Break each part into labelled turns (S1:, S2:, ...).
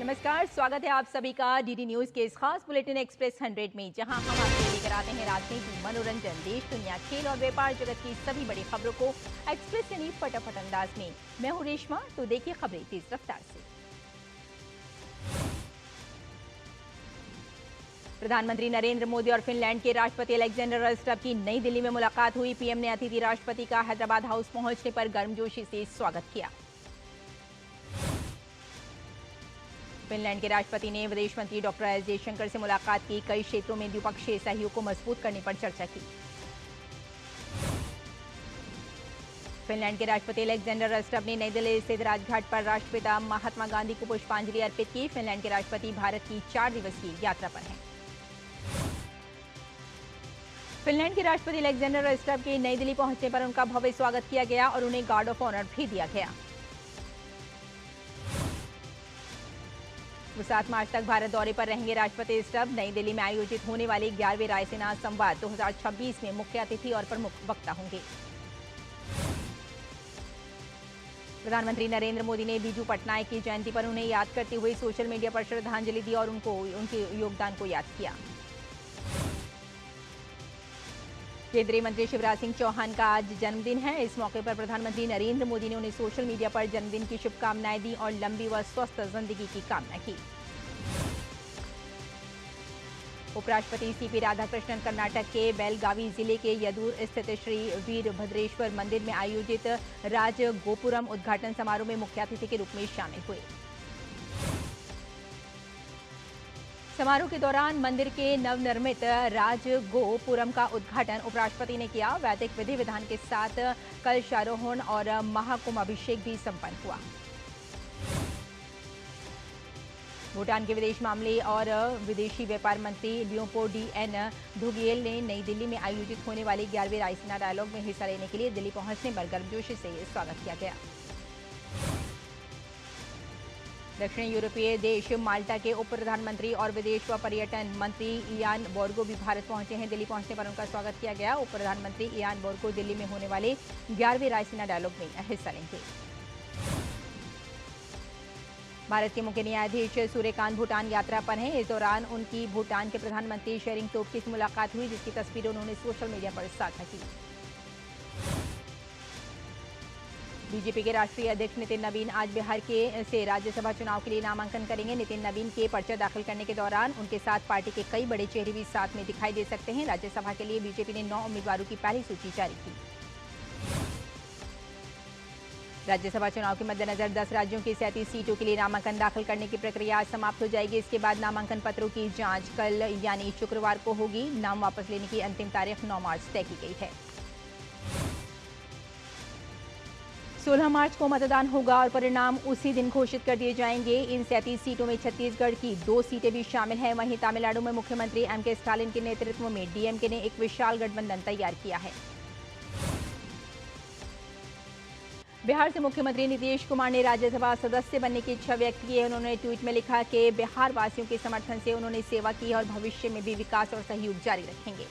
S1: नमस्कार, स्वागत है आप सभी का डीडी न्यूज के इस खास बुलेटिन एक्सप्रेस 100 में, जहां हम आपके लिए लेकर आते हैं राजनीति, मनोरंजन, देश दुनिया, खेल और व्यापार जगत की सभी बड़ी खबरों को एक्सप्रेस यानी फटाफट अंदाज में। मैं हूं रेशमा, तो देखिए खबरें तेज रफ्तार से। प्रधानमंत्री नरेंद्र मोदी और फिनलैंड के राष्ट्रपति अलेक्जेंडर स्टब की नई दिल्ली में मुलाकात हुई। पीएम ने अतिथि राष्ट्रपति का हैदराबाद हाउस पहुंचने पर गर्मजोशी से स्वागत किया। फिनलैंड के राष्ट्रपति ने विदेश मंत्री डॉक्टर एस जयशंकर से मुलाकात की। कई क्षेत्रों में द्विपक्षीय सहयोग को मजबूत करने पर चर्चा की। फिनलैंड के राष्ट्रपति अलेक्जेंडर स्टब ने नई दिल्ली स्थित राजघाट पर राष्ट्रपिता महात्मा गांधी को पुष्पांजलि अर्पित की। फिनलैंड के राष्ट्रपति भारत की 4 दिवसीय यात्रा पर हैं। फिनलैंड के राष्ट्रपति अलेक्जेंडर स्टब के नई दिल्ली पहुंचने पर उनका भव्य स्वागत किया गया और उन्हें गार्ड ऑफ ऑनर भी दिया गया। वो 7 मार्च तक भारत दौरे पर रहेंगे। राष्ट्रपति स्टब नई दिल्ली में आयोजित होने वाले 11वें रायसीना संवाद 2026 में मुख्य अतिथि और प्रमुख वक्ता होंगे। प्रधानमंत्री नरेंद्र मोदी ने बीजू पटनायक की जयंती पर उन्हें याद करते हुए सोशल मीडिया पर श्रद्धांजलि दी और उनके योगदान को याद किया। केंद्रीय मंत्री शिवराज सिंह चौहान का आज जन्मदिन है। इस मौके पर प्रधानमंत्री नरेंद्र मोदी ने उन्हें सोशल मीडिया पर जन्मदिन की शुभकामनाएं दी और लंबी व स्वस्थ जिंदगी की कामना की। उपराष्ट्रपति सीपी राधाकृष्णन कर्नाटक के बेलगावी जिले के यदूर स्थित श्री वीरभद्रेश्वर मंदिर में आयोजित राजगोपुरम उद्घाटन समारोह में मुख्य अतिथि के रूप में शामिल हुए। समारोह के दौरान मंदिर के नवनिर्मित राजगोपुरम का उद्घाटन उपराष्ट्रपति ने किया। वैदिक विधि विधान के साथ कलशारोहण और महाकुंभाभिषेक भी संपन्न हुआ। भूटान के विदेश मामले और विदेशी व्यापार मंत्री लियोपो डी एन धुगियल ने नई दिल्ली में आयोजित होने वाले 11वें रायसीना डायलॉग में हिस्सा लेने के लिए दिल्ली पहुंचने पर गर्मजोशी से स्वागत किया गया। दक्षिण यूरोपीय देश माल्टा के उप प्रधानमंत्री और विदेश व पर्यटन मंत्री इयान बोर्गो भी भारत पहुंचे हैं। दिल्ली पहुंचने पर उनका स्वागत किया गया। उप प्रधानमंत्री इयान बोर्गो दिल्ली में होने वाले 11वें रायसीना डायलॉग में हिस्सा लेंगे। भारत के मुख्य न्यायाधीश सूर्यकांत भूटान यात्रा पर हैं। इस दौरान उनकी भूटान के प्रधानमंत्री शेरिंग तोब्गे से मुलाकात हुई, जिसकी तस्वीरें उन्होंने सोशल मीडिया पर साझा की। बीजेपी के राष्ट्रीय अध्यक्ष नितिन नवीन आज बिहार से राज्यसभा चुनाव के लिए नामांकन करेंगे। नितिन नवीन के पर्चा दाखिल करने के दौरान उनके साथ पार्टी के कई बड़े चेहरे भी साथ में दिखाई दे सकते हैं। राज्यसभा के लिए बीजेपी ने 9 उम्मीदवारों की पहली सूची जारी की। राज्यसभा चुनाव के मद्देनजर 10 राज्यों की 37 सीटों के लिए नामांकन दाखिल करने की प्रक्रिया आज समाप्त हो जाएगी। इसके बाद नामांकन पत्रों की जांच कल यानी शुक्रवार को होगी। नाम वापस लेने की अंतिम तारीख 9 मार्च तय की गई है। 16 मार्च को मतदान होगा और परिणाम उसी दिन घोषित कर दिए जाएंगे। इन 37 सीटों में छत्तीसगढ़ की 2 सीटें भी शामिल हैं। वहीं तमिलनाडु में मुख्यमंत्री एम.के. स्टालिन के नेतृत्व में डीएमके ने एक विशाल गठबंधन तैयार किया है। बिहार से मुख्यमंत्री नीतीश कुमार ने राज्यसभा सदस्य बनने की इच्छा व्यक्त की है। उन्होंने ट्वीट में लिखा कि बिहार वासियों के समर्थन से उन्होंने सेवा की और भविष्य में भी विकास और सहयोग जारी रखेंगे।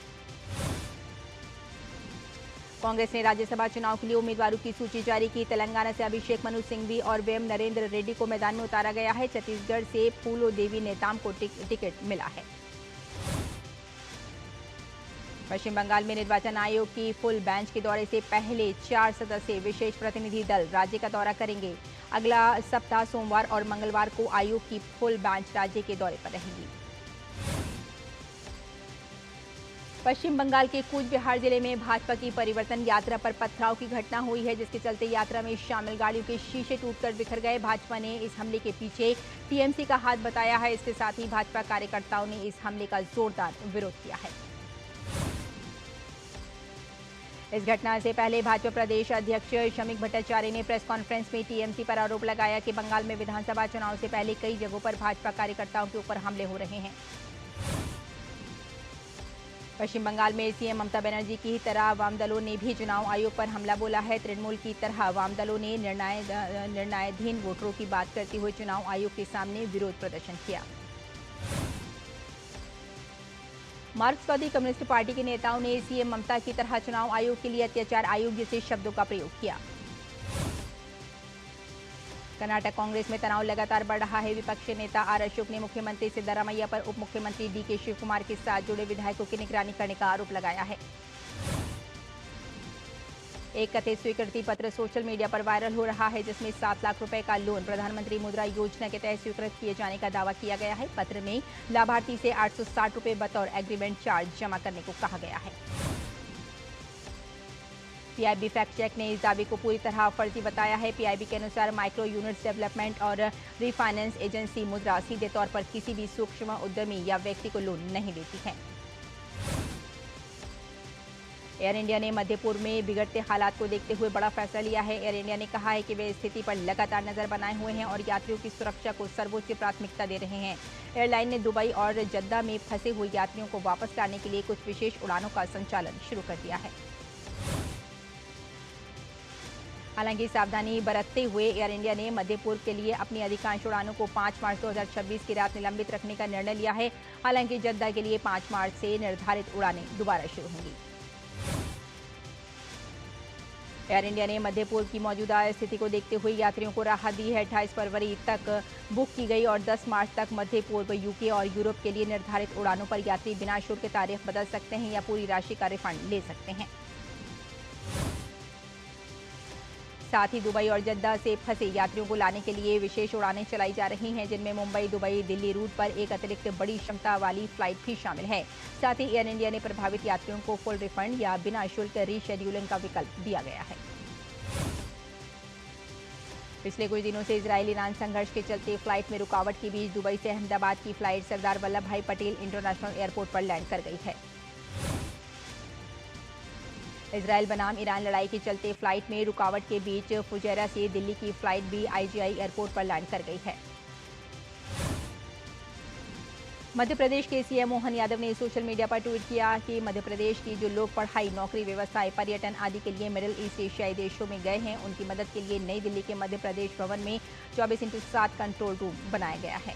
S1: कांग्रेस ने राज्यसभा चुनाव के लिए उम्मीदवारों की सूची जारी की। तेलंगाना से अभिषेक मनु सिंघवी और वेम नरेंद्र रेड्डी को मैदान में उतारा गया है। छत्तीसगढ़ से फूलो देवी नेताम को टिकट मिला है। पश्चिम बंगाल में निर्वाचन आयोग की फुल बेंच के दौरे से पहले 4 सदस्यीय विशेष प्रतिनिधि दल राज्य का दौरा करेंगे। अगला सप्ताह सोमवार और मंगलवार को आयोग की फुल बेंच राज्य के दौरे पर रहेगी। पश्चिम बंगाल के कूच बिहार जिले में भाजपा की परिवर्तन यात्रा पर पथराव की घटना हुई है, जिसके चलते यात्रा में शामिल गाड़ियों के शीशे टूटकर बिखर गए। भाजपा ने इस हमले के पीछे टीएमसी का हाथ बताया है। इसके साथ ही भाजपा कार्यकर्ताओं ने इस हमले का जोरदार विरोध किया है। इस घटना से पहले भाजपा प्रदेश अध्यक्ष शमीक भट्टाचार्य ने प्रेस कॉन्फ्रेंस में टीएमसी पर आरोप लगाया कि बंगाल में विधानसभा चुनाव से पहले कई जगहों पर भाजपा कार्यकर्ताओं के ऊपर हमले हो रहे हैं। पश्चिम बंगाल में सीएम ममता बनर्जी की तरह वाम दलों ने भी चुनाव आयोग पर हमला बोला है। तृणमूल की तरह वाम दलों ने निर्णयाधीन वोटरों की बात करते हुए चुनाव आयोग के सामने विरोध प्रदर्शन किया। मार्क्सवादी कम्युनिस्ट पार्टी के नेताओं ने सीएम ममता की तरह चुनाव आयोग के लिए अत्याचार आयोग जैसे शब्दों का प्रयोग किया। कर्नाटक कांग्रेस में तनाव लगातार बढ़ रहा है। विपक्षी नेता आर अशोक ने मुख्यमंत्री सिद्धरामैया पर उप मुख्यमंत्री डीके शिवकुमार के साथ जुड़े विधायकों की निगरानी करने का आरोप लगाया है। एक कथित स्वीकृति पत्र सोशल मीडिया पर वायरल हो रहा है, जिसमें 7 लाख रुपए का लोन प्रधानमंत्री मुद्रा योजना के तहत स्वीकृत किए जाने का दावा किया गया है। पत्र में लाभार्थी से 860 रुपए बतौर एग्रीमेंट चार्ज जमा करने को कहा गया है। पीआईबी फैक्ट चेक ने इस दावे को पूरी तरह फर्जी बताया है। पीआईबी के अनुसार माइक्रो यूनिट्स डेवलपमेंट और रिफाइनेंस एजेंसी मुद्रा सीधे तौर पर किसी भी सूक्ष्म उद्यमी या व्यक्ति को लोन नहीं देती है। एयर इंडिया ने मध्य पूर्व में बिगड़ते हालात को देखते हुए बड़ा फैसला लिया है। एयर इंडिया ने कहा है कि वे स्थिति पर लगातार नजर बनाए हुए हैं और यात्रियों की सुरक्षा को सर्वोच्च प्राथमिकता दे रहे हैं। एयरलाइन ने दुबई और जद्दा में फंसे हुए यात्रियों को वापस लाने के लिए कुछ विशेष उड़ानों का संचालन शुरू कर दिया है। हालांकि सावधानी बरतते हुए एयर इंडिया ने मध्य पूर्व के लिए अपनी अधिकांश उड़ानों को 5 मार्च 2026 की रात निलंबित रखने का निर्णय लिया है। हालांकि जद्दा के लिए 5 मार्च से निर्धारित उड़ानें दोबारा शुरू होंगी। एयर इंडिया ने मध्य पूर्व की मौजूदा स्थिति को देखते हुए यात्रियों को राहत दी है। 28 फरवरी तक बुक की गई और 10 मार्च तक मध्य पूर्व, यूके और यूरोप के लिए निर्धारित उड़ानों पर यात्री बिना शुल्क तारीख बदल सकते हैं या पूरी राशि का रिफंड ले सकते हैं। साथ ही दुबई और जद्दा से फंसे यात्रियों को लाने के लिए विशेष उड़ानें चलाई जा रही हैं, जिनमें मुंबई, दुबई, दिल्ली रूट पर एक अतिरिक्त बड़ी क्षमता वाली फ्लाइट भी शामिल है। साथ ही एयर इंडिया ने प्रभावित यात्रियों को फुल रिफंड या बिना शुल्क रीशेड्यूलिंग का विकल्प दिया गया है। पिछले कुछ दिनों से इजरायल ईरान संघर्ष के चलते फ्लाइट में रुकावट के बीच दुबई से अहमदाबाद की फ्लाइट सरदार वल्लभ भाई पटेल इंटरनेशनल एयरपोर्ट पर लैंड कर गई है। इजरायल बनाम ईरान लड़ाई के चलते फ्लाइट में रुकावट के बीच फुजैरा से दिल्ली की फ्लाइट भी आईजीआई एयरपोर्ट पर लैंड कर गई है। मध्य प्रदेश के सीएम मोहन यादव ने सोशल मीडिया पर ट्वीट किया कि मध्य प्रदेश की जो लोग पढ़ाई, नौकरी, व्यवसाय, पर्यटन आदि के लिए मिडिल ईस्ट एशियाई देशों में गए हैं, उनकी मदद के लिए नई दिल्ली के मध्य प्रदेश भवन में 24x7 कंट्रोल रूम बनाया गया है।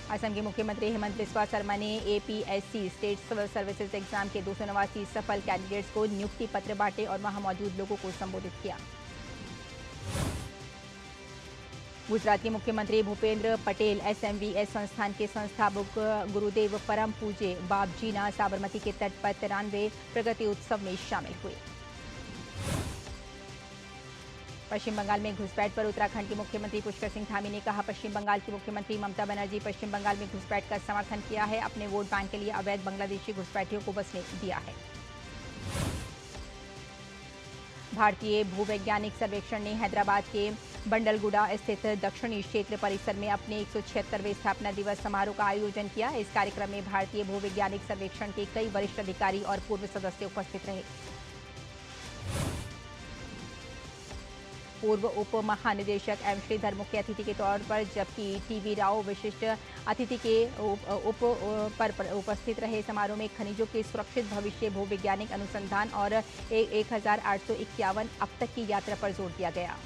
S1: असम के मुख्यमंत्री हेमंत बिस्वा शर्मा ने APSC state civil services exam के 289 सफल कैंडिडेट्स को नियुक्ति पत्र बांटे और वहां मौजूद लोगों को संबोधित किया। गुजरात के मुख्यमंत्री भूपेंद्र पटेल एसएमवीएस संस्थान के संस्थापक गुरुदेव परम पूज्य बाबजीना साबरमती के तट पर 93वें प्रगति उत्सव में शामिल हुए। पश्चिम बंगाल में घुसपैठ पर उत्तराखंड के मुख्यमंत्री पुष्कर सिंह धामी ने कहा, पश्चिम बंगाल की मुख्यमंत्री ममता बनर्जी पश्चिम बंगाल में घुसपैठ का समर्थन किया है, अपने वोट बैंक के लिए अवैध बांग्लादेशी घुसपैठियों को बसने दिया है। भारतीय भूवैज्ञानिक सर्वेक्षण ने हैदराबाद के बंडलगुडा स्थित दक्षिणी क्षेत्र परिसर में अपने 176वें स्थापना दिवस समारोह का आयोजन किया। इस कार्यक्रम में भारतीय भूवैज्ञानिक सर्वेक्षण के कई वरिष्ठ अधिकारी और पूर्व सदस्य उपस्थित रहे। पूर्व उप महानिदेशक एम श्रीधर मुख्य अतिथि के तौर पर, जबकि टीवी राव विशिष्ट अतिथि के उपस्थित रहे। समारोह में खनिजों के सुरक्षित भविष्य, भूवैज्ञानिक अनुसंधान और 1851 अब तक की यात्रा पर जोर दिया गया।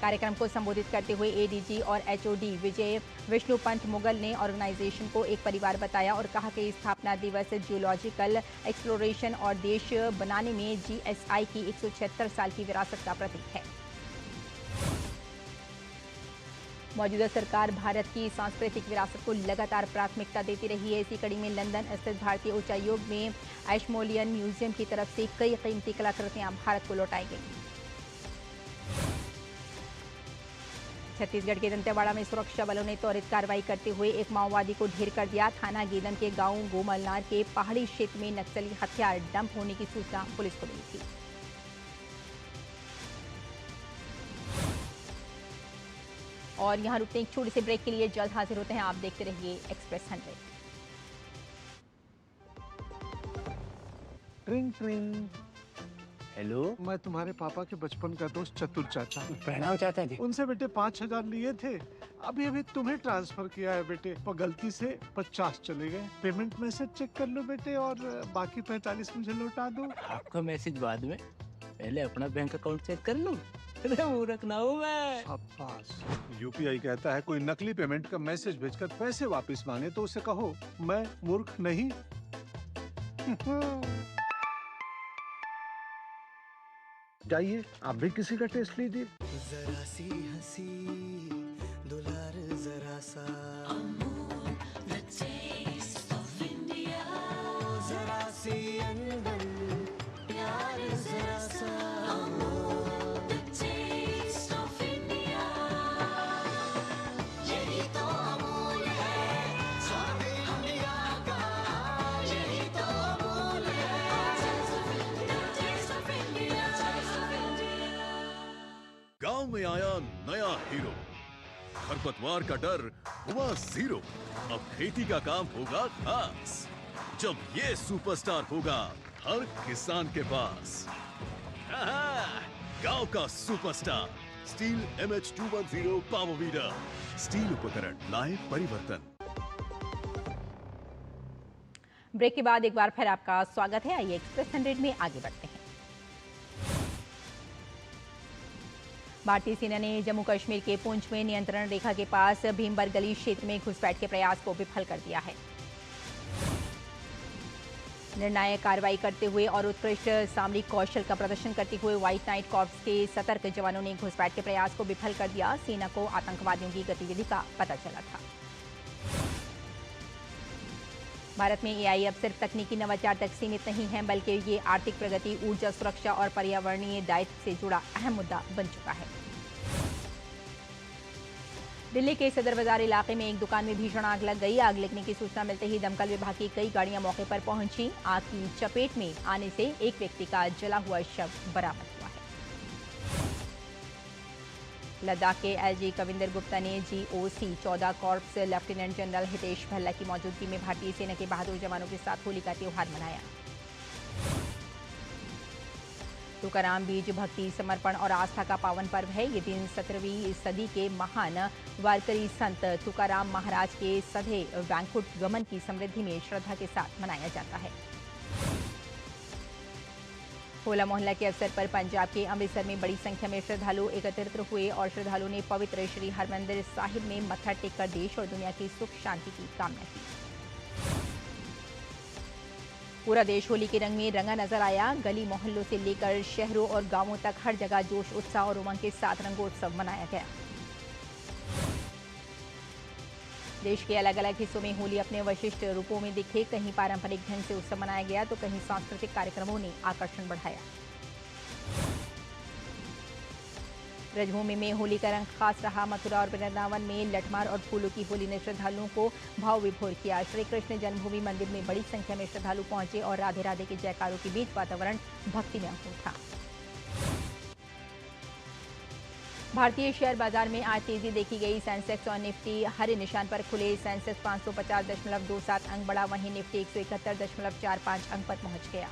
S1: कार्यक्रम को संबोधित करते हुए एडीजी और एचओडी विजय विष्णुपंत मुगल ने ऑर्गेनाइजेशन को एक परिवार बताया और कहा कि स्थापना दिवस जियोलॉजिकल एक्सप्लोरेशन और देश बनाने में जीएसआई की 176 साल की विरासत का प्रतीक है। मौजूदा सरकार भारत की सांस्कृतिक विरासत को लगातार प्राथमिकता देती रही है। इसी कड़ी में लंदन स्थित भारतीय उच्चायोग में एशमोलियन म्यूजियम की तरफ से कई कीमती कलाकृतियां भारत को लौटाई गई। छत्तीसगढ़ के दंतेवाड़ा में सुरक्षा बलों ने त्वरित कार्रवाई करते हुए एक माओवादी को ढेर कर दिया। थाना गेदन के गांव गोमलनार के पहाड़ी क्षेत्र में नक्सली हथियार डंप होने की सूचना पुलिस को मिली थी। और यहां रुकते एक छोटे से ब्रेक के लिए, जल्द हाजिर होते हैं। आप देखते रहिए एक्सप्रेस 100।
S2: ट्रिंग ट्रिंग।
S3: हेलो,
S2: मैं तुम्हारे पापा के बचपन का दोस्त चतुर चाचा हूँ।
S3: प्रणाम चाचा जी।
S2: उनसे बेटे 5,000 लिए थे, अभी अभी तुम्हें ट्रांसफर किया है बेटे, पर गलती से 50 चले गए। पेमेंट मैसेज चेक कर लो बेटे और बाकी 45 मुझे लौटा दो।
S3: आपका मैसेज बाद में, पहले अपना बैंक अकाउंट चेक कर लो। अरे मूर्ख ना हूँ मैं।
S2: शाबाश। यूपीआई कहता है कोई नकली पेमेंट का मैसेज भेजकर पैसे वापस मांगे तो उसे कहो मैं मूर्ख नहीं। जाइए आप भी किसी का टेस्ट लीजिए।
S4: जरा सी हंसी दुलार जरा सा जरा सी अनबन प्यार जरा सा यही तो अमूल है स्वाद इंडिया का यही तो अमूल
S5: गांव में आया नया हीरो, खरपतवार का डर हुआ जीरो। अब खेती का काम होगा खास जब ये सुपरस्टार होगा हर किसान के पास। गांव का superstar steel MH210 power weeder. Steel उपकरण लाए परिवर्तन।
S1: ब्रेक के बाद एक बार फिर आपका स्वागत है। आइए एक्सप्रेस 100 में आगे बढ़ते हैं। भारतीय सेना ने जम्मू कश्मीर के पुंछ में नियंत्रण रेखा के पास भीमबर गली क्षेत्र में घुसपैठ के प्रयास को विफल कर दिया है। निर्णायक कार्रवाई करते हुए और उत्कृष्ट सामरिक कौशल का प्रदर्शन करते हुए व्हाइट नाइट कॉर्प्स के सतर्क जवानों ने घुसपैठ के प्रयास को विफल कर दिया। सेना को आतंकवादियों की गतिविधि का पता चला था। भारत में AI अब सिर्फ तकनीकी नवाचार तक सीमित नहीं है, बल्कि ये आर्थिक प्रगति, ऊर्जा सुरक्षा और पर्यावरणीय दायित्व से जुड़ा अहम मुद्दा बन चुका है। दिल्ली के सदर बाजार इलाके में एक दुकान में भीषण आग लग गई। आग लगने की सूचना मिलते ही दमकल विभाग की कई गाड़ियां मौके पर पहुंची। आग की चपेट में आने से एक व्यक्ति का जला हुआ शव बरामद हुआ है। लद्दाख के LG कविंदर गुप्ता ने GOC 14 corps lieutenant general Hitesh Bhalla की मौजूदगी में भारतीय सेना के बहादुर जवानों के साथ होली का त्योहार मनाया। तुकाराम बीज भक्ति, समर्पण और आस्था का पावन पर्व है। ये दिन 17वीं सदी के महान वारकरी संत तुकाराम महाराज के सधे वैकुंठ गमन की समृद्धि में श्रद्धा के साथ मनाया जाता है। होला मोहल्ला के अवसर पर पंजाब के अमृतसर में बड़ी संख्या में श्रद्धालु एकत्रित हुए और श्रद्धालुओं ने पवित्र श्री हरमंदिर साहिब में मत्था टेककर देश और दुनिया की सुख शांति की कामना की। पूरा देश होली के रंग में रंगा नजर आया। गली मोहल्लों से लेकर शहरों और गांवों तक हर जगह जोश, उत्साह और उमंग के साथ रंगोत्सव मनाया गया। देश के अलग अलग हिस्सों में होली अपने विशिष्ट रूपों में दिखे। कहीं पारंपरिक ढंग से उत्सव मनाया गया तो कहीं सांस्कृतिक कार्यक्रमों ने आकर्षण बढ़ाया। ब्रजभूमि में होली का रंग खास रहा। मथुरा और वृंदावन में लठमार और फूलों की होली ने श्रद्धालुओं को भाव विभोर किया। श्री कृष्ण जन्मभूमि मंदिर में बड़ी संख्या में श्रद्धालु पहुंचे और राधे राधे के जयकारों के बीच वातावरण भक्तिमय हो उठा। भारतीय शेयर बाजार में आज तेजी देखी गई। सेंसेक्स और निफ्टी हरे निशान पर खुले। सेंसेक्स 550.27 अंक बढ़ा, वहीं निफ्टी 171.45 अंक पर पहुंच गया।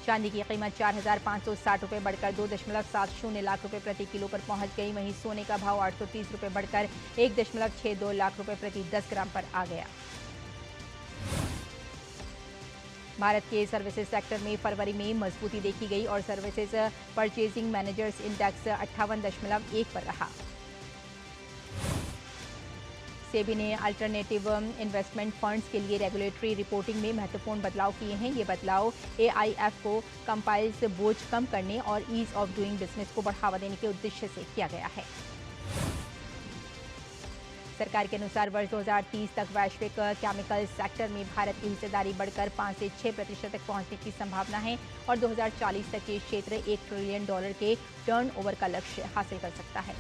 S1: चांदी की कीमत 4,560 रुपये बढ़कर 2.70 लाख रुपए प्रति किलो पर पहुंच गई। वहीं सोने का भाव 830 रुपये बढ़कर 1.62 लाख रुपए प्रति 10 ग्राम पर आ गया। भारत के सर्विसेज सेक्टर में फरवरी में मजबूती देखी गई और सर्विसेज परचेजिंग मैनेजर्स इंडेक्स 58.1 पर रहा। सेबी ने अल्टरनेटिव इन्वेस्टमेंट फंड्स के लिए रेगुलेटरी रिपोर्टिंग में महत्वपूर्ण बदलाव किए हैं। ये बदलाव AIF को कंपाइल्स बोझ कम करने और ईज ऑफ डूइंग बिजनेस को बढ़ावा देने के उद्देश्य से किया गया है। सरकार के अनुसार वर्ष 2030 तक वैश्विक केमिकल सेक्टर में भारत की हिस्सेदारी बढ़कर 5 से 6% तक पहुंचने की संभावना है और 2040 तक ये क्षेत्र $1 ट्रिलियन के टर्नओवर का लक्ष्य हासिल कर सकता है।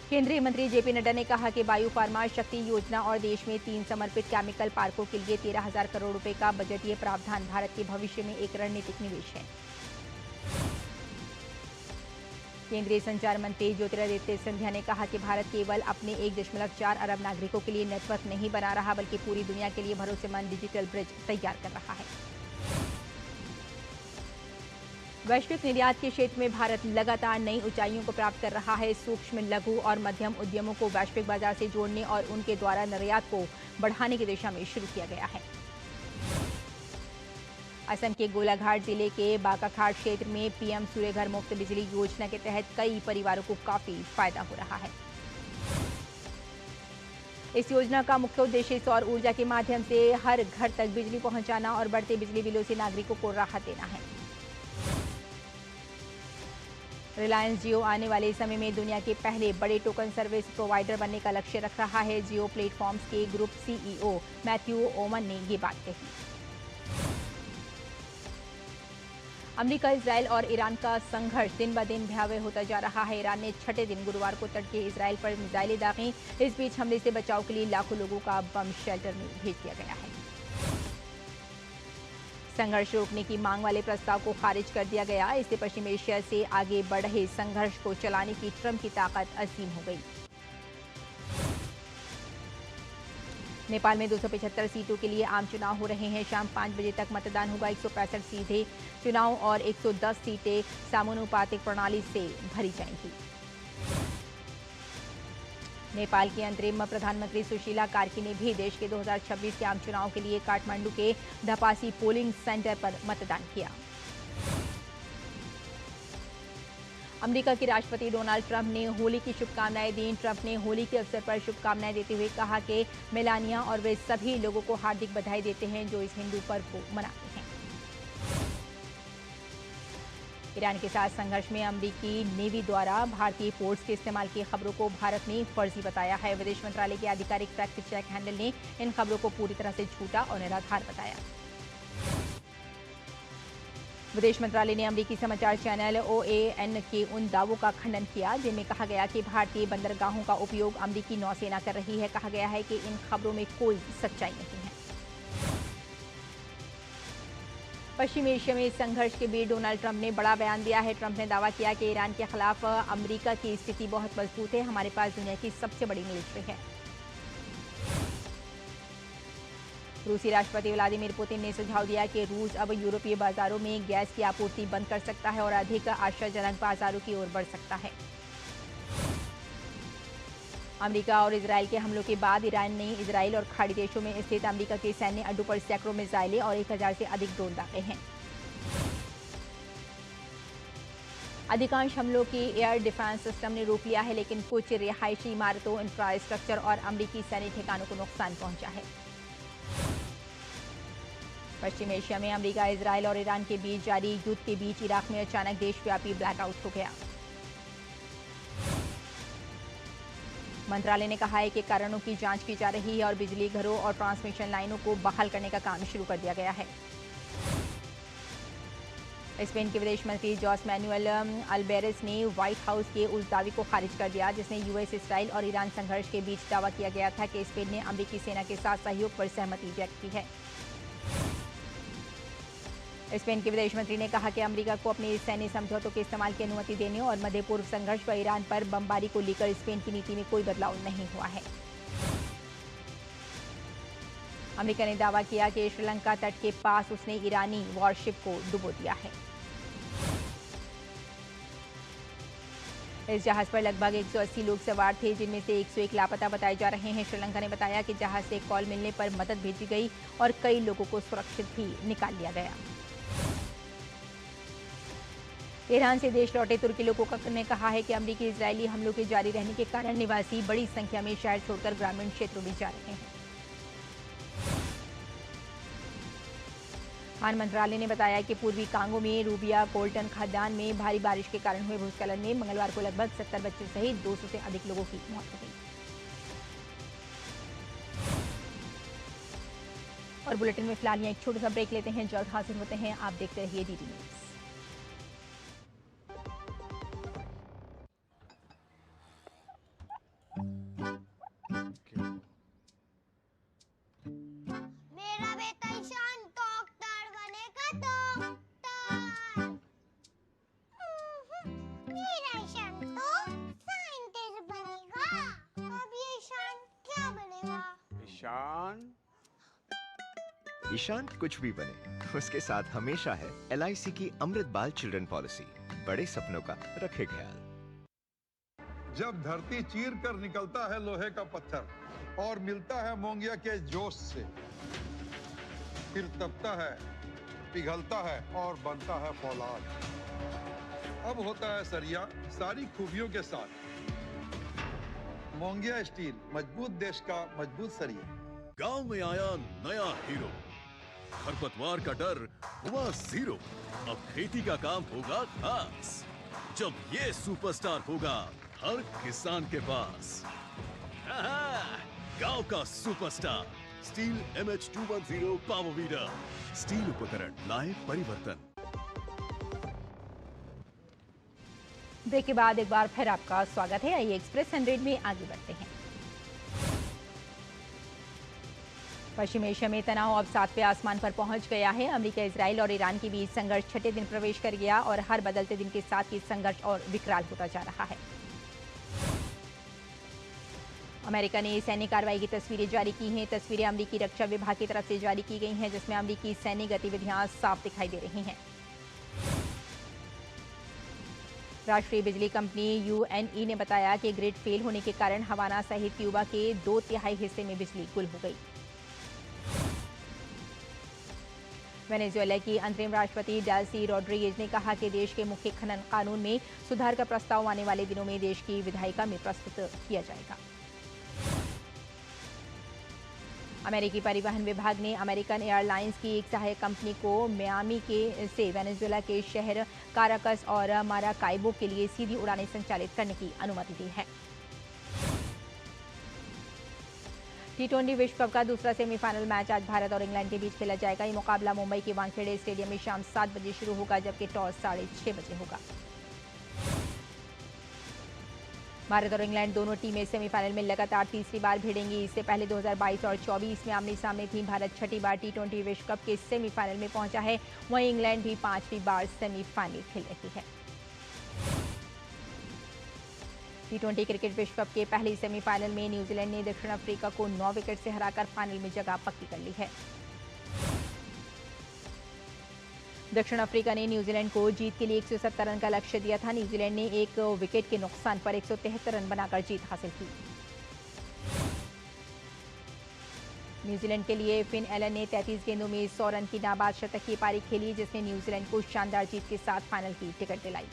S1: केंद्रीय मंत्री JP नड्डा ने कहा कि वायु फार्मा शक्ति योजना और देश में 3 समर्पित केमिकल पार्कों के लिए 13,000 करोड़ रुपए का बजटीय प्रावधान भारत के भविष्य में एक रणनीतिक निवेश है। केंद्रीय संचार मंत्री ज्योतिरादित्य सिंधिया ने कहा कि भारत केवल अपने 1.4 अरब नागरिकों के लिए नेटवर्क नहीं बना रहा, बल्कि पूरी दुनिया के लिए भरोसेमंद डिजिटल ब्रिज तैयार कर रहा है। वैश्विक निर्यात के क्षेत्र में भारत लगातार नई ऊंचाइयों को प्राप्त कर रहा है। सूक्ष्म, लघु और मध्यम उद्यमों को वैश्विक बाजार से जोड़ने और उनके द्वारा निर्यात को बढ़ाने की दिशा में शुरू किया गया है। असम के गोलाघाट जिले के बाकाखाट क्षेत्र में PM सूर्यघर मुफ्त बिजली योजना के तहत कई परिवारों को काफी फायदा हो रहा है। इस योजना का मुख्य उद्देश्य सौर ऊर्जा के माध्यम से हर घर तक बिजली पहुंचाना और बढ़ते बिजली बिलों से नागरिकों को राहत देना है। रिलायंस जियो आने वाले समय में दुनिया के पहले बड़े टोकन सर्विस प्रोवाइडर बनने का लक्ष्य रख रहा है। जियो प्लेटफॉर्म्स के ग्रुप सीईओ मैथ्यू ओमन ने ये बात कही। अमेरिका, इजरायल और ईरान का संघर्ष दिन ब दिन भयावह होता जा रहा है। ईरान ने छठे दिन गुरुवार को तड़के इजरायल पर मिसाइलें दागीं। इस बीच हमले से बचाव के लिए लाखों लोगों का बम शेल्टर में भेज दिया गया है। संघर्ष रोकने की मांग वाले प्रस्ताव को खारिज कर दिया गया। इससे पश्चिम एशिया से आगे बढ़ रहे संघर्ष को चलाने की ट्रंप की ताकत असीम हो गई। नेपाल में 275 सीटों के लिए आम चुनाव हो रहे हैं। शाम 5 बजे तक मतदान होगा। 165 सीधे चुनाव और 110 सीटें समानुपातिक प्रणाली से भरी जाएंगी। नेपाल की अंतरिम प्रधानमंत्री सुशीला कार्की ने भी देश के 2026 के आम चुनाव के लिए काठमांडू के धपासी पोलिंग सेंटर पर मतदान किया। अमेरिका के राष्ट्रपति डोनाल्ड ट्रंप ने होली की शुभकामनाएं दी। ट्रंप ने होली के अवसर पर शुभकामनाएं देते हुए कहा कि मेलानिया और वे सभी लोगों को हार्दिक बधाई देते हैं जो इस हिंदू पर्व को मनाते हैं। ईरान के साथ संघर्ष में अमेरिकी नेवी द्वारा भारतीय पोर्ट्स के इस्तेमाल की खबरों को भारत ने फर्जी बताया है। विदेश मंत्रालय के आधिकारिक फैक्ट चेक हैंडल ने इन खबरों को पूरी तरह से झूठा और निराधार बताया। विदेश मंत्रालय ने अमेरिकी समाचार चैनल OAN के उन दावों का खंडन किया जिनमें कहा गया कि भारतीय बंदरगाहों का उपयोग अमेरिकी नौसेना कर रही है। कहा गया है कि इन खबरों में कोई सच्चाई नहीं है। पश्चिम एशिया में संघर्ष के बीच डोनाल्ड ट्रंप ने बड़ा बयान दिया है। ट्रंप ने दावा किया कि ईरान के खिलाफ अमेरिका की स्थिति बहुत मजबूत है। हमारे पास दुनिया की सबसे बड़ी मिलिट्री है। रूसी राष्ट्रपति व्लादिमीर पुतिन ने सुझाव दिया कि रूस अब यूरोपीय बाजारों में गैस की आपूर्ति बंद कर सकता है और अधिक आशाजनक बाजारों की ओर बढ़ सकता है। अमेरिका और इजरायल के हमलों के बाद ईरान ने इजरायल और खाड़ी देशों में स्थित अमेरिका के सैन्य अड्डों पर सैकड़ों मिसाइलें और 1000 से अधिक ड्रोन दागे हैं। अधिकांश हमलों की एयर डिफेंस सिस्टम ने रोक लिया है, लेकिन कुछ रिहायशी इमारतों, इंफ्रास्ट्रक्चर और अमेरिकी सैन्य ठिकानों को नुकसान पहुंचा है। पश्चिम एशिया में अमेरिका, इजरायल और ईरान के बीच जारी युद्ध के बीच इराक में अचानक देशव्यापी ब्लैकआउट हो गया। मंत्रालय ने कहा है कि कारणों की जांच की जा रही है और बिजली घरों और ट्रांसमिशन लाइनों को बहाल करने का काम शुरू कर दिया गया है। स्पेन के विदेश मंत्री जोस मैनुएल अल्बेरेस ने व्हाइट हाउस के उस दावे को खारिज कर दिया जिसने यूएस, इसराइल और ईरान संघर्ष के बीच दावा किया गया था कि स्पेन ने अमेरिकी सेना के साथ सहयोग पर सहमति व्यक्त की है। स्पेन के विदेश मंत्री ने कहा कि अमेरिका को अपने सैन्य समझौतों के इस्तेमाल की अनुमति देने और मध्य पूर्व संघर्ष व ईरान पर बमबारी को लेकर स्पेन की नीति में कोई बदलाव नहीं हुआ है। अमेरिका ने दावा किया कि श्रीलंका तट के पास उसने ईरानी वॉरशिप को डुबो दिया है। इस जहाज पर लगभग 180 लोग सवार थे, जिनमें से 101 लापता बताए जा रहे हैं। श्रीलंका ने बताया कि जहाज से कॉल मिलने पर मदद भेजी गई और कई लोगों को सुरक्षित भी निकाल लिया गया। ईरान से देश लौटे तुर्की लोगों ने कहा है कि अमेरिकी इजरायली हमलों के जारी रहने के कारण निवासी बड़ी संख्या में शहर छोड़कर ग्रामीण क्षेत्रों में जा रहे हैं। खान मंत्रालय ने बताया कि पूर्वी कांगो में रूबिया कोल्टन खदान में भारी बारिश के कारण हुए भूस्खलन में मंगलवार को लगभग 70 बच्चों सहित 200 से अधिक लोगों की मौत हो गई। और बुलेटिन में फिलहाल एक छोटा सा ब्रेक लेते हैं, जल्द हाजिर होते हैं। आप देखते रहिए डीडी न्यूज।
S6: मेरा बेटा ईशान डॉक्टर बनेगा, डॉक्टर। मेरा ईशान तो साइंटिस्ट बनेगा। अब ये ईशान क्या बनेगा?
S7: ईशान कुछ भी बने, उसके साथ हमेशा है LIC की अमृत बाल चिल्ड्रन पॉलिसी। बड़े सपनों का रखे ख्याल।
S8: जब धरती चीर कर निकलता है लोहे का पत्थर और मिलता है मोंगिया के जोश से, फिर तपता है, पिघलता है और बनता है फौलाद। अब होता है सरिया सारी खूबियों के साथ। मोंगिया स्टील, मजबूत देश का मजबूत सरिया।
S5: गांव में आया नया हीरो, खरपतवार का डर हुआ जीरो। अब खेती का काम होगा खास, जब ये सुपरस्टार होगा हर किसान के पास। गांव का superstar steel MH210 power weeder. Steel उपकरण लाए परिवर्तन।
S1: ब्रेक के बाद एक बार फिर आपका स्वागत है। आइए एक्सप्रेस 100 में आगे बढ़ते हैं। पश्चिम एशिया में तनाव अब 7वें आसमान पर पहुंच गया है। अमेरिका, इजराइल और ईरान के बीच संघर्ष 6ठे दिन प्रवेश कर गया और हर बदलते दिन के साथ ये संघर्ष और विकराल होता जा रहा है। अमेरिका ने सैन्य कार्रवाई की तस्वीरें जारी की हैं। तस्वीरें अमेरिकी रक्षा विभाग की तरफ से जारी की गई हैं, जिसमें अमेरिकी सैन्य गतिविधियां साफ दिखाई दे रही हैं। राष्ट्रीय बिजली कंपनी UNE ने बताया कि ग्रिड फेल होने के कारण हवाना सहित क्यूबा के 2/3 हिस्से में बिजली गुल हो गई। वेनेजुएला की अंतरिम राष्ट्रपति डेल्सी रोड्रिगेज ने कहा कि देश के मुख्य खनन कानून में सुधार का प्रस्ताव आने वाले दिनों में देश की विधायिका में प्रस्तुत किया जाएगा। अमेरिकी परिवहन विभाग ने अमेरिकन एयरलाइंस की एक सहायक कंपनी को मियामी से वेनेजुएला के शहर काराकस और माराकाइबो के लिए सीधी उड़ानें संचालित करने की अनुमति दी है। T20 विश्व कप का दूसरा सेमीफाइनल मैच आज भारत और इंग्लैंड के बीच खेला जाएगा। ये मुकाबला मुंबई के वानखेड़े स्टेडियम में शाम 7 बजे शुरू होगा, जबकि टॉस 6:30 बजे होगा। भारत और इंग्लैंड दोनों टीमें सेमीफाइनल में लगातार तीसरी बार भिड़ेंगी। इससे पहले 2022 और 24 में आमने सामने थी। भारत 6ठी बार T20 विश्व कप के सेमीफाइनल में पहुंचा है, वहीं इंग्लैंड भी 5वीं बार सेमीफाइनल खेल रही है। T20 क्रिकेट विश्व कप के पहले सेमीफाइनल में न्यूजीलैंड ने दक्षिण अफ्रीका को 9 विकेट से हराकर फाइनल में जगह पक्की कर ली है। दक्षिण अफ्रीका ने न्यूजीलैंड को जीत के लिए 170 रन का लक्ष्य दिया था। न्यूजीलैंड ने 1 विकेट के नुकसान पर 173 रन बनाकर जीत हासिल की। न्यूजीलैंड के लिए फिन एलन ने 33 गेंदों में 100 रन की नाबाद शतक की पारी खेली, जिसने न्यूजीलैंड को शानदार जीत के साथ फाइनल की टिकट दिलाई।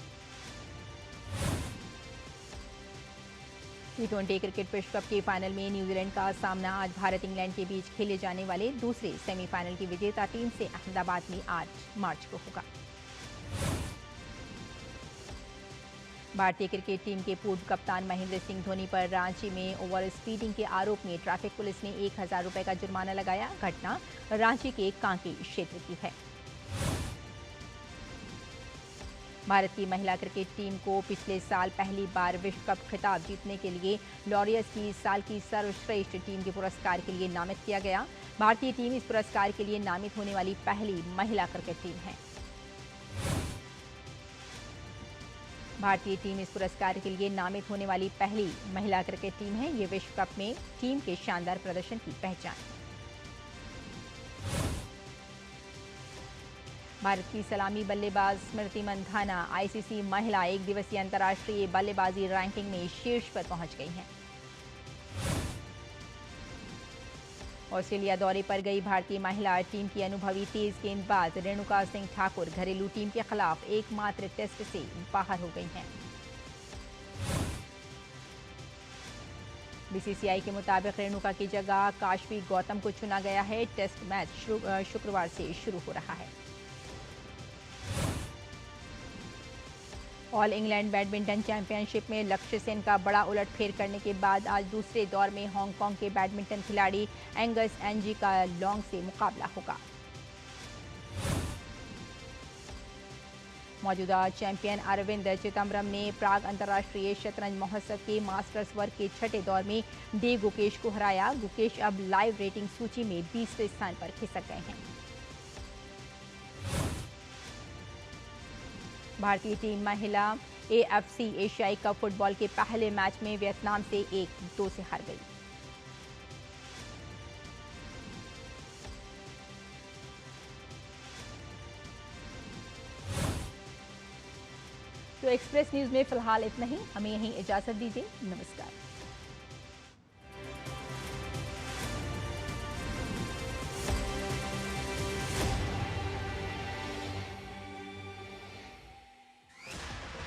S1: T20 क्रिकेट विश्व कप के फाइनल में न्यूजीलैंड का सामना आज भारत इंग्लैंड के बीच खेले जाने वाले दूसरे सेमीफाइनल की विजेता टीम से अहमदाबाद में 8 मार्च को होगा। भारतीय क्रिकेट टीम के पूर्व कप्तान महेंद्र सिंह धोनी पर रांची में ओवर स्पीडिंग के आरोप में ट्रैफिक पुलिस ने 1000 रुपए का जुर्माना लगाया। घटना रांची के कांके क्षेत्र की है। भारत की महिला क्रिकेट टीम को पिछले साल पहली बार विश्व कप खिताब जीतने के लिए लॉरियस की साल की सर्वश्रेष्ठ टीम के पुरस्कार के लिए नामित किया गया। भारतीय टीम इस पुरस्कार के लिए नामित होने वाली पहली महिला क्रिकेट टीम है। भारतीय टीम इस पुरस्कार के लिए नामित होने वाली पहली महिला क्रिकेट टीम है। ये विश्व कप में टीम के शानदार प्रदर्शन की पहचान है। भारत की सलामी बल्लेबाज स्मृति मंधाना ICC महिला एक दिवसीय अंतर्राष्ट्रीय बल्लेबाजी रैंकिंग में शीर्ष पर पहुंच गई हैं। ऑस्ट्रेलिया दौरे पर गई भारतीय महिला टीम की अनुभवी तेज गेंदबाज रेणुका सिंह ठाकुर घरेलू टीम के खिलाफ एकमात्र टेस्ट से बाहर हो गई हैं। BCCI के मुताबिक रेणुका की जगह काशवी गौतम को चुना गया है। टेस्ट मैच शुक्रवार से शुरू हो रहा है। ऑल इंग्लैंड बैडमिंटन चैंपियनशिप में लक्ष्य सेन का बड़ा उलटफेर करने के बाद आज दूसरे दौर में हांगकांग के बैडमिंटन खिलाड़ी एंगस एंजी का लॉन्ग से मुकाबला होगा। मौजूदा चैंपियन अरविंद चिदम्बरम ने प्राग अंतर्राष्ट्रीय शतरंज महोत्सव के मास्टर्स वर्ग के 6ठे दौर में डी गुकेश को हराया। गुकेश अब लाइव रेटिंग सूची में 20वें स्थान पर खिसक गए हैं। भारतीय टीम महिला AFC एशियाई कप फुटबॉल के पहले मैच में वियतनाम से 1-2 से हार गई। तो एक्सप्रेस न्यूज में फिलहाल इतना ही। हमें यहीं इजाजत दीजिए। नमस्कार।